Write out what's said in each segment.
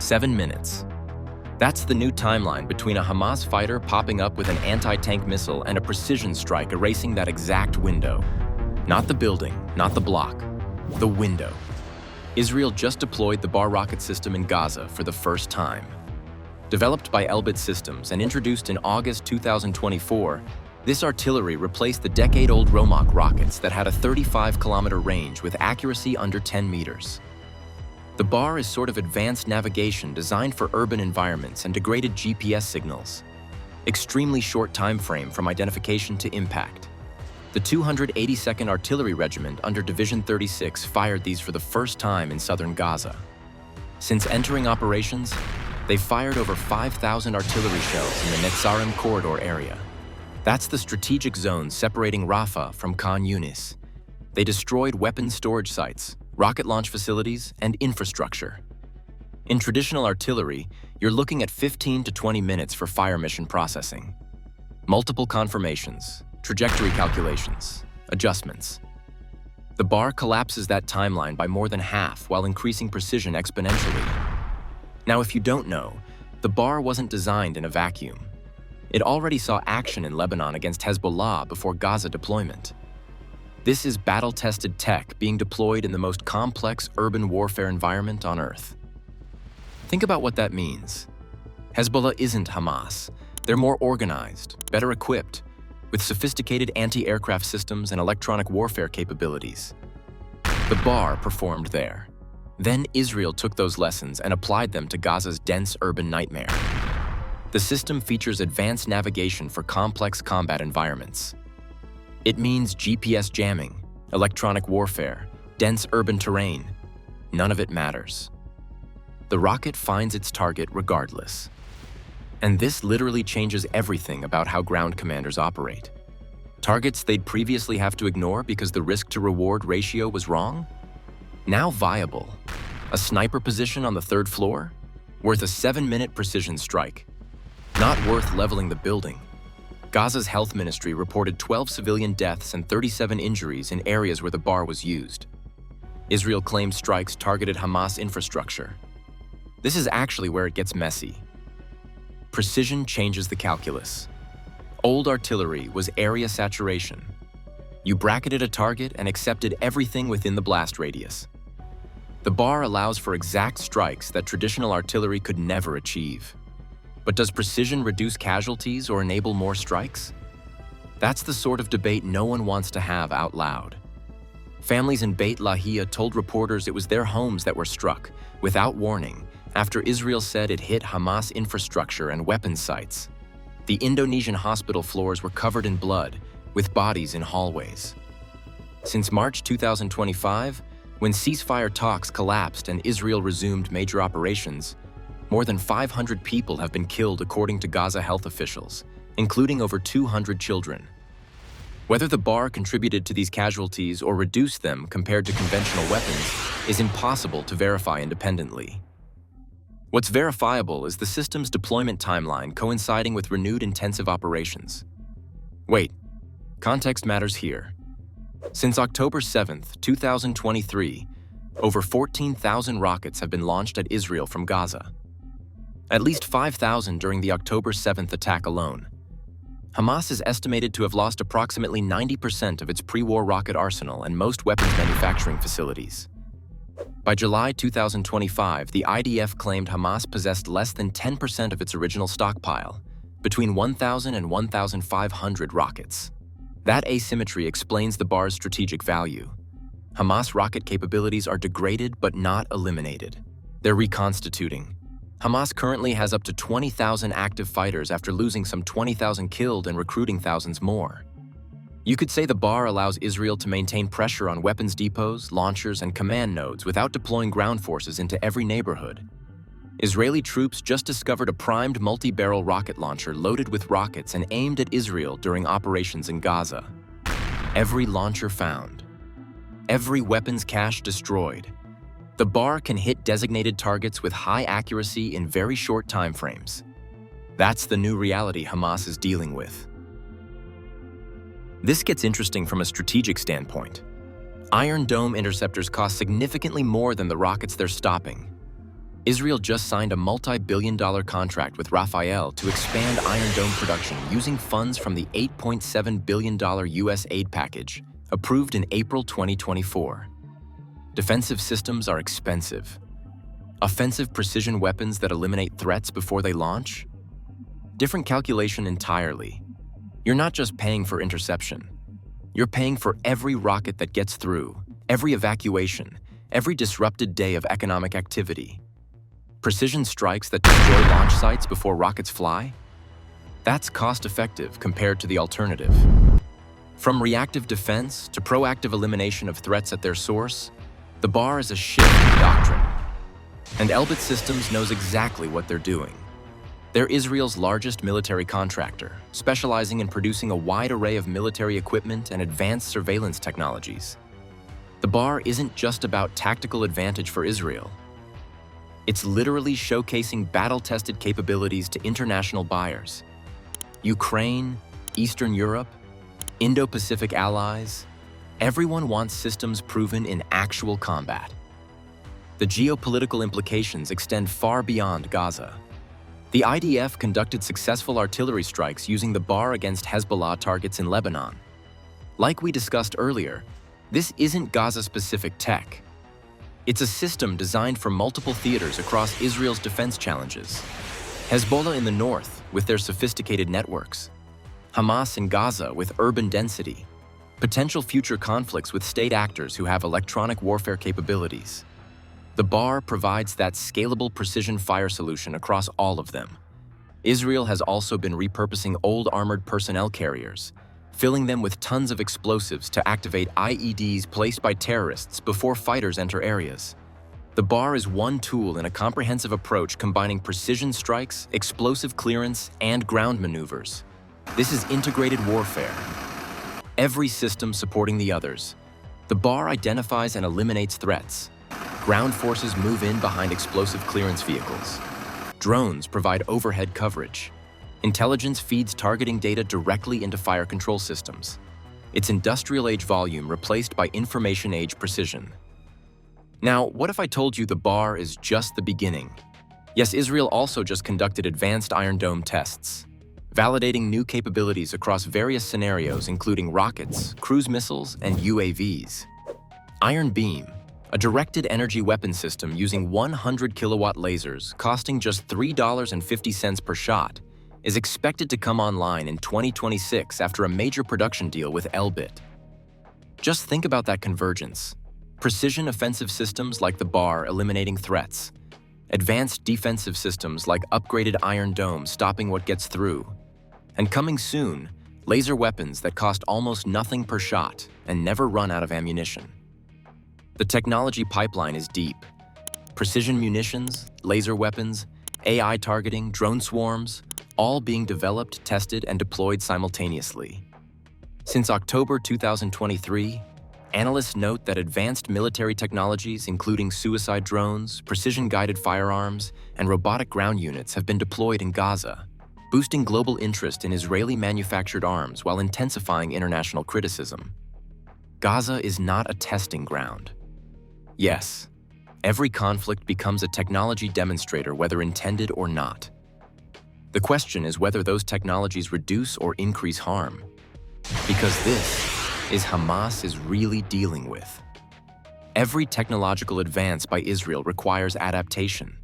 7 minutes. That's the new timeline between a Hamas fighter popping up with an anti-tank missile and a precision strike erasing that exact window. Not the building, not the block, the window. Israel just deployed the Bar rocket system in Gaza for the first time. Developed by Elbit Systems and introduced in August 2024, this artillery replaced the decade-old Romok rockets that had a 35-kilometer range with accuracy under 10 meters. The Bar is sort of advanced navigation designed for urban environments and degraded GPS signals. Extremely short time frame from identification to impact. The 282nd Artillery Regiment under Division 36 fired these for the first time in southern Gaza. Since entering operations, they fired over 5,000 artillery shells in the Netzarim corridor area. That's the strategic zone separating Rafah from Khan Yunis. They destroyed weapons storage sites, rocket launch facilities, and infrastructure. In traditional artillery, you're looking at 15 to 20 minutes for fire mission processing. Multiple confirmations, trajectory calculations, adjustments. The Bar collapses that timeline by more than half while increasing precision exponentially. Now, if you don't know, the Bar wasn't designed in a vacuum. It already saw action in Lebanon against Hezbollah before Gaza deployment. This is battle-tested tech being deployed in the most complex urban warfare environment on Earth. Think about what that means. Hezbollah isn't Hamas. They're more organized, better equipped, with sophisticated anti-aircraft systems and electronic warfare capabilities. The Bar performed there. Then Israel took those lessons and applied them to Gaza's dense urban nightmare. The system features advanced navigation for complex combat environments. It means GPS jamming, electronic warfare, dense urban terrain. None of it matters. The rocket finds its target regardless. And this literally changes everything about how ground commanders operate. Targets they'd previously have to ignore because the risk-to-reward ratio was wrong? Now viable. A sniper position on the 3rd floor? Worth a 7-minute precision strike. Not worth leveling the building. Gaza's health ministry reported 12 civilian deaths and 37 injuries in areas where the Bar was used. Israel claimed strikes targeted Hamas infrastructure. This is actually where it gets messy. Precision changes the calculus. Old artillery was area saturation. You bracketed a target and accepted everything within the blast radius. The Bar allows for exact strikes that traditional artillery could never achieve. But does precision reduce casualties or enable more strikes? That's the sort of debate no one wants to have out loud. Families in Beit Lahia told reporters it was their homes that were struck, without warning, after Israel said it hit Hamas infrastructure and weapons sites. The Indonesian hospital floors were covered in blood, with bodies in hallways. Since March 2025, when ceasefire talks collapsed and Israel resumed major operations, more than 500 people have been killed according to Gaza health officials, including over 200 children. Whether the Bar contributed to these casualties or reduced them compared to conventional weapons is impossible to verify independently. What's verifiable is the system's deployment timeline coinciding with renewed intensive operations. Wait, context matters here. Since October 7, 2023, over 14,000 rockets have been launched at Israel from Gaza. At least 5,000 during the October 7th attack alone. Hamas is estimated to have lost approximately 90% of its pre-war rocket arsenal and most weapons manufacturing facilities. By July 2025, the IDF claimed Hamas possessed less than 10% of its original stockpile, between 1,000 and 1,500 rockets. That asymmetry explains the Bar's strategic value. Hamas rocket capabilities are degraded but not eliminated. They're reconstituting. Hamas currently has up to 20,000 active fighters after losing some 20,000 killed and recruiting thousands more. You could say the Bar allows Israel to maintain pressure on weapons depots, launchers, and command nodes without deploying ground forces into every neighborhood. Israeli troops just discovered a primed multi-barrel rocket launcher loaded with rockets and aimed at Israel during operations in Gaza. Every launcher found. Every weapons cache destroyed. The Bar can hit designated targets with high accuracy in very short time frames. That's the new reality Hamas is dealing with. This gets interesting from a strategic standpoint. Iron Dome interceptors cost significantly more than the rockets they're stopping. Israel just signed a multi-billion-dollar contract with Rafael to expand Iron Dome production using funds from the $8.7 billion U.S. aid package, approved in April 2024. Defensive systems are expensive. Offensive precision weapons that eliminate threats before they launch? Different calculation entirely. You're not just paying for interception. You're paying for every rocket that gets through, every evacuation, every disrupted day of economic activity. Precision strikes that destroy launch sites before rockets fly? That's cost-effective compared to the alternative. From reactive defense to proactive elimination of threats at their source, the bar is a shift in doctrine. And Elbit Systems knows exactly what they're doing. They're Israel's largest military contractor, specializing in producing a wide array of military equipment and advanced surveillance technologies. The bar isn't just about tactical advantage for Israel. It's literally showcasing battle-tested capabilities to international buyers. Ukraine, Eastern Europe, Indo-Pacific allies, everyone wants systems proven in actual combat. The geopolitical implications extend far beyond Gaza. The IDF conducted successful artillery strikes using the bar against Hezbollah targets in Lebanon. Like we discussed earlier, this isn't Gaza-specific tech. It's a system designed for multiple theaters across Israel's defense challenges. Hezbollah in the north, with their sophisticated networks. Hamas in Gaza with urban density. Potential future conflicts with state actors who have electronic warfare capabilities. The bar provides that scalable precision fire solution across all of them. Israel has also been repurposing old armored personnel carriers, filling them with tons of explosives to activate IEDs placed by terrorists before fighters enter areas. The bar is one tool in a comprehensive approach combining precision strikes, explosive clearance, and ground maneuvers. This is integrated warfare. Every system supporting the others. The bar identifies and eliminates threats. Ground forces move in behind explosive clearance vehicles. Drones provide overhead coverage. Intelligence feeds targeting data directly into fire control systems. It's industrial-age volume replaced by information-age precision. Now, what if I told you the bar is just the beginning? Yes, Israel also just conducted advanced Iron Dome tests, validating new capabilities across various scenarios including rockets, cruise missiles, and UAVs. Iron Beam, a directed energy weapon system using 100 kilowatt lasers costing just $3.50 per shot, is expected to come online in 2026 after a major production deal with Elbit. Just think about that convergence. Precision offensive systems like the bar eliminating threats. Advanced defensive systems like upgraded Iron Dome stopping what gets through. And coming soon, laser weapons that cost almost nothing per shot and never run out of ammunition. The technology pipeline is deep. Precision munitions, laser weapons, AI targeting, drone swarms, all being developed, tested, and deployed simultaneously. Since October 2023, analysts note that advanced military technologies, including suicide drones, precision-guided firearms, and robotic ground units have been deployed in Gaza, boosting global interest in Israeli-manufactured arms while intensifying international criticism. Gaza is not a testing ground. Yes, every conflict becomes a technology demonstrator whether intended or not. The question is whether those technologies reduce or increase harm. Because this is Hamas is really dealing with. Every technological advance by Israel requires adaptation.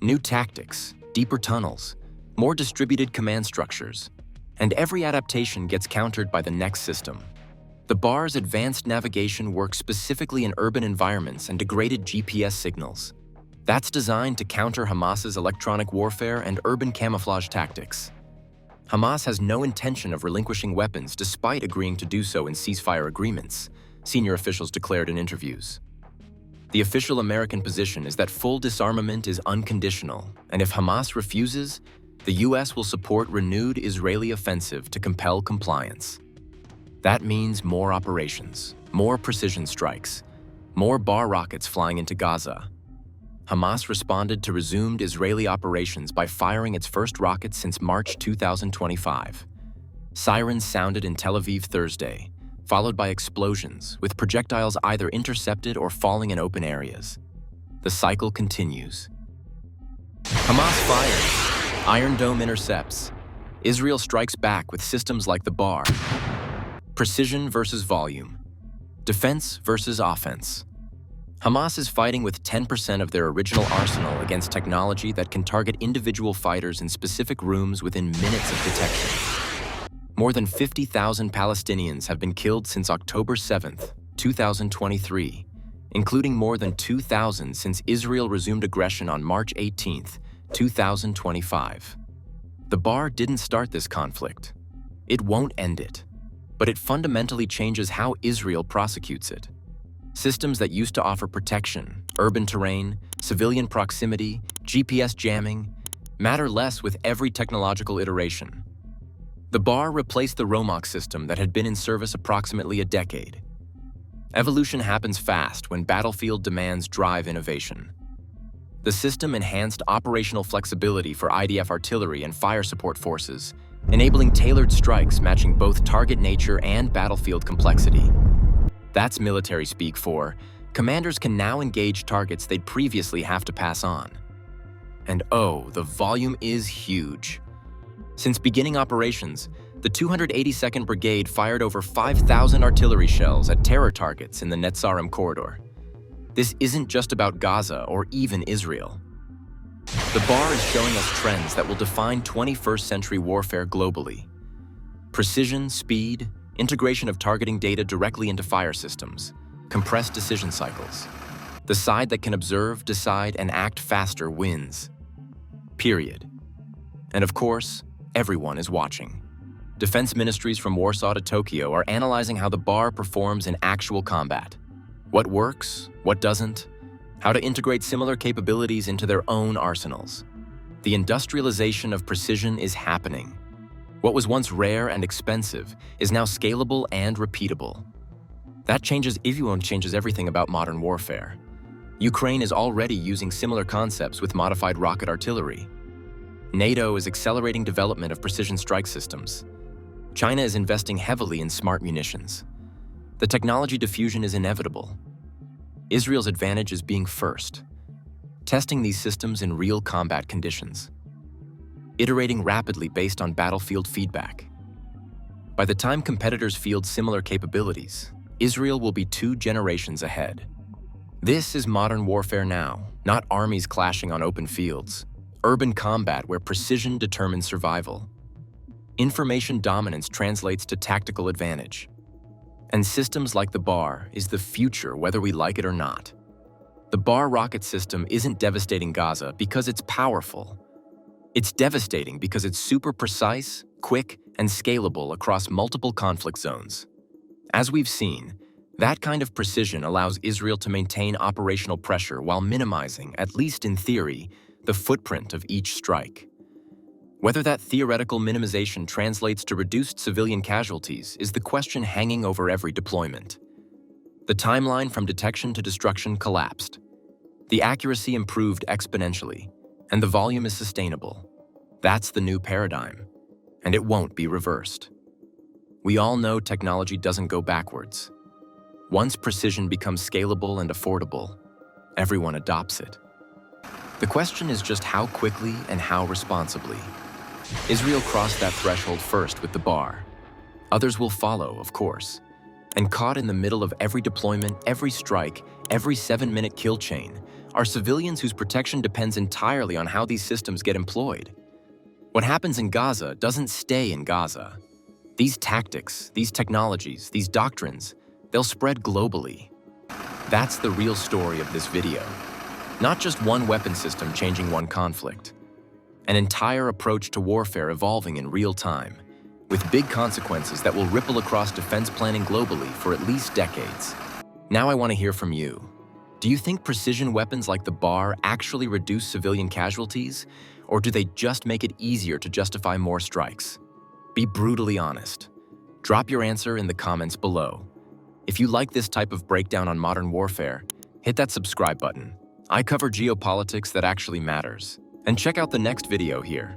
New tactics, deeper tunnels, more distributed command structures, and every adaptation gets countered by the next system. The bar's advanced navigation works specifically in urban environments and degraded GPS signals. That's designed to counter Hamas's electronic warfare and urban camouflage tactics. Hamas has no intention of relinquishing weapons despite agreeing to do so in ceasefire agreements, senior officials declared in interviews. The official American position is that full disarmament is unconditional, and if Hamas refuses, the U.S. will support renewed Israeli offensive to compel compliance. That means more operations, more precision strikes, more bar rockets flying into Gaza. Hamas responded to resumed Israeli operations by firing its first rockets since March 2025. Sirens sounded in Tel Aviv Thursday, followed by explosions, with projectiles either intercepted or falling in open areas. The cycle continues. Hamas fires. Iron Dome intercepts. Israel strikes back with systems like the bar. Precision versus volume. Defense versus offense. Hamas is fighting with 10% of their original arsenal against technology that can target individual fighters in specific rooms within minutes of detection. More than 50,000 Palestinians have been killed since October 7th, 2023, including more than 2,000 since Israel resumed aggression on March 18th, 2025. The bar didn't start this conflict. It won't end it, but it fundamentally changes how Israel prosecutes it. Systems that used to offer protection, urban terrain, civilian proximity, GPS jamming, matter less with every technological iteration. The bar replaced the Romox system that had been in service approximately a decade. Evolution happens fast when battlefield demands drive innovation. The system enhanced operational flexibility for IDF artillery and fire support forces, enabling tailored strikes matching both target nature and battlefield complexity. That's military speak for, commanders can now engage targets they'd previously have to pass on. And oh, the volume is huge. Since beginning operations, the 282nd Brigade fired over 5,000 artillery shells at terror targets in the Netzarim corridor. This isn't just about Gaza or even Israel. The bar is showing us trends that will define 21st century warfare globally. Precision, speed, integration of targeting data directly into fire systems, compressed decision cycles. The side that can observe, decide, and act faster wins. Period. And of course, everyone is watching. Defense ministries from Warsaw to Tokyo are analyzing how the bar performs in actual combat. What works, what doesn't, how to integrate similar capabilities into their own arsenals. The industrialization of precision is happening. What was once rare and expensive is now scalable and repeatable. That changes everything about modern warfare. Ukraine is already using similar concepts with modified rocket artillery. NATO is accelerating development of precision strike systems. China is investing heavily in smart munitions. The technology diffusion is inevitable. Israel's advantage is being first, testing these systems in real combat conditions, iterating rapidly based on battlefield feedback. By the time competitors field similar capabilities, Israel will be 2 generations ahead. This is modern warfare now, not armies clashing on open fields, urban combat where precision determines survival. Information dominance translates to tactical advantage. And systems like the bar is the future whether we like it or not. The bar rocket system isn't devastating Gaza because it's powerful. It's devastating because it's super precise, quick, and scalable across multiple conflict zones. As we've seen, that kind of precision allows Israel to maintain operational pressure while minimizing, at least in theory, the footprint of each strike. Whether that theoretical minimization translates to reduced civilian casualties is the question hanging over every deployment. The timeline from detection to destruction collapsed. The accuracy improved exponentially, and the volume is sustainable. That's the new paradigm, and it won't be reversed. We all know technology doesn't go backwards. Once precision becomes scalable and affordable, everyone adopts it. The question is just how quickly and how responsibly. Israel crossed that threshold first with the bar. Others will follow, of course. And caught in the middle of every deployment, every strike, every 7-minute kill chain, are civilians whose protection depends entirely on how these systems get employed. What happens in Gaza doesn't stay in Gaza. These tactics, these technologies, these doctrines, they'll spread globally. That's the real story of this video. Not just one weapon system changing one conflict. An entire approach to warfare evolving in real time, with big consequences that will ripple across defense planning globally for at least decades. Now I want to hear from you. Do you think precision weapons like the bar actually reduce civilian casualties, or do they just make it easier to justify more strikes? Be brutally honest. Drop your answer in the comments below. If you like this type of breakdown on modern warfare, hit that subscribe button. I cover geopolitics that actually matters. And check out the next video here.